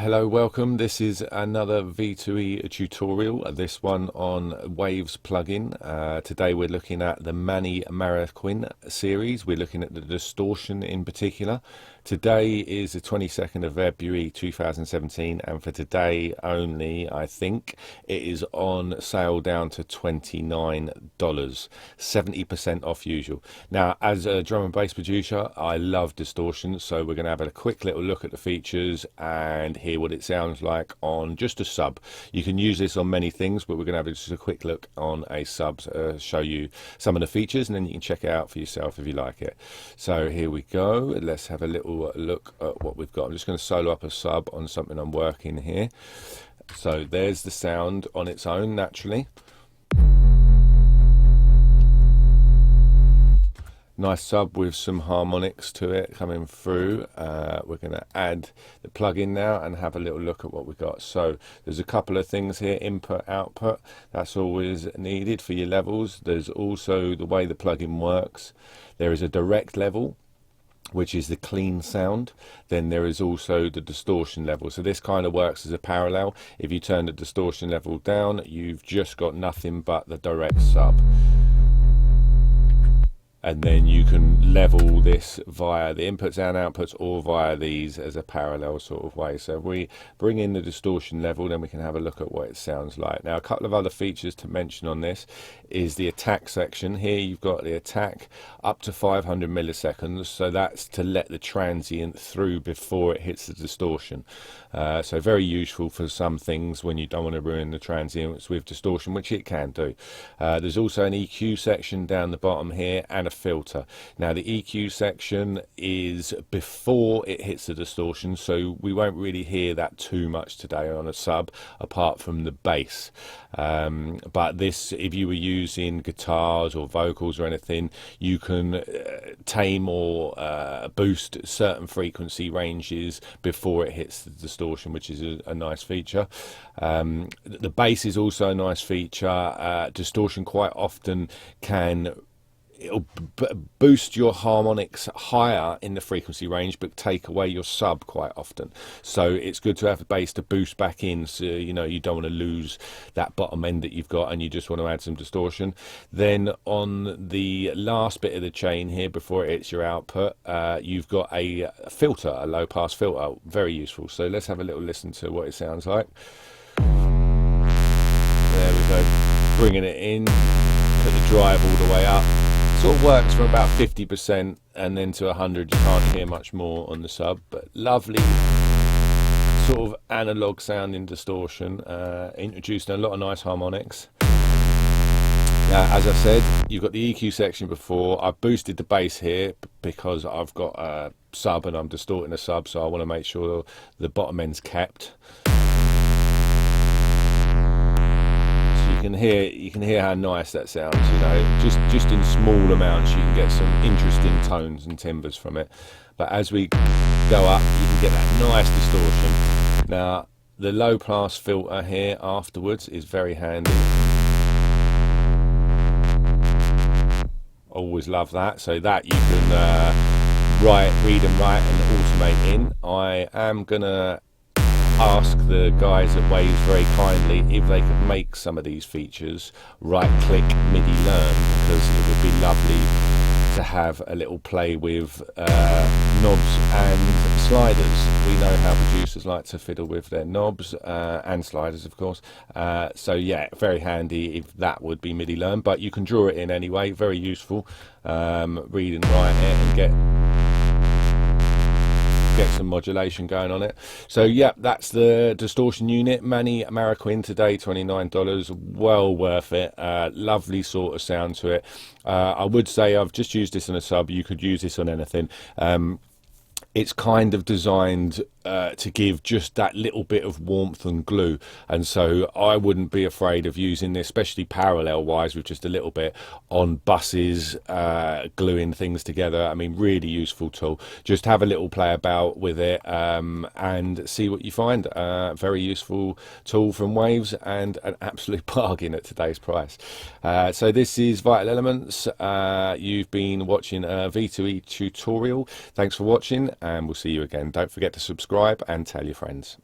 Hello, welcome. This is another V2E tutorial, this one on Waves plugin. Today we're looking at the Manny Marroquin series. We're looking at the Distortion in particular. Today is the 22nd of February 2017, and for today only, I think, it is on sale down to $29, 70% off usual. Now, as a drum and bass producer, I love distortion, so we're going to have a quick little look at the features and hear what it sounds like on just a sub. You can use this on many things, but we're going to have just a quick look on a sub, show you some of the features, and then you can check it out for yourself if you like it. So here we go. Let's have a little look at what we've got. I'm just going to solo up a sub on something I'm working here. So there's the sound on its own naturally. Nice sub with some harmonics to it coming through. We're going to add the plugin now and have a little look at what we've got. So there's a couple of things here, input, output. That's always needed for your levels. There's also the way the plugin works. There is a direct level, which is the clean sound. Then there is also the distortion level. So this kind of works as a parallel. If you turn the distortion level down, you've just got nothing but the direct sub. And then you can level this via the inputs and outputs or via these as a parallel sort of way. So if we bring in the distortion level, then we can have a look at what it sounds like. Now, a couple of other features to mention on this is the attack section. Here you've got the attack up to 500 milliseconds. So that's to let the transient through before it hits the distortion. So very useful for some things when you don't want to ruin the transients with distortion, which it can do. There's also an EQ section down the bottom here and a filter. Now the EQ section is before it hits the distortion, so we won't really hear that too much today on a sub apart from the bass. But this, if you were using guitars or vocals or anything, you can tame or boost certain frequency ranges before it hits the distortion, which is a nice feature. The bass is also a nice feature. Distortion quite often it'll boost your harmonics higher in the frequency range but take away your sub quite often, so it's good to have a bass to boost back in, so you know you don't want to lose that bottom end that you've got and you just want to add some distortion. Then on the last bit of the chain here before it hits your output, you've got a filter, a low pass filter, very useful. So let's have a little listen to what it sounds like. There we go, bringing it in, put the drive all the way up. Sort of works from about 50% and then to 100 you can't hear much more on the sub, but lovely sort of analog sounding distortion, introduced a lot of nice harmonics. As I said, you've got the EQ section before. I've boosted the bass here because I've got a sub and I'm distorting a sub, so I want to make sure the bottom end's kept. You can hear how nice that sounds, you know, just in small amounts you can get some interesting tones and timbres from it, but as we go up you can get that nice distortion. Now the low pass filter here afterwards is very handy, always love that, so that you can read and write and automate in. I am gonna ask the guys at Waves very kindly if they could make some of these features right click MIDI learn, because it would be lovely to have a little play with knobs and sliders. We know how producers like to fiddle with their knobs and sliders, of course. So yeah, very handy if that would be MIDI learn, but you can draw it in anyway, very useful. Read and write it and get some modulation going on it. So yeah, that's the distortion unit, Manny Marroquin today, $29, well worth it. Lovely sort of sound to it. I would say I've just used this on a sub, you could use this on anything. It's kind of designed to give just that little bit of warmth and glue, and so I wouldn't be afraid of using this, especially parallel wise with just a little bit on buses, gluing things together. I mean, really useful tool. Just have a little play about with it and see what you find. Very useful tool from Waves and an absolute bargain at today's price. So this is Vital Elements. You've been watching a V2E tutorial. Thanks for watching and we'll see you again. Don't forget to subscribe and tell your friends.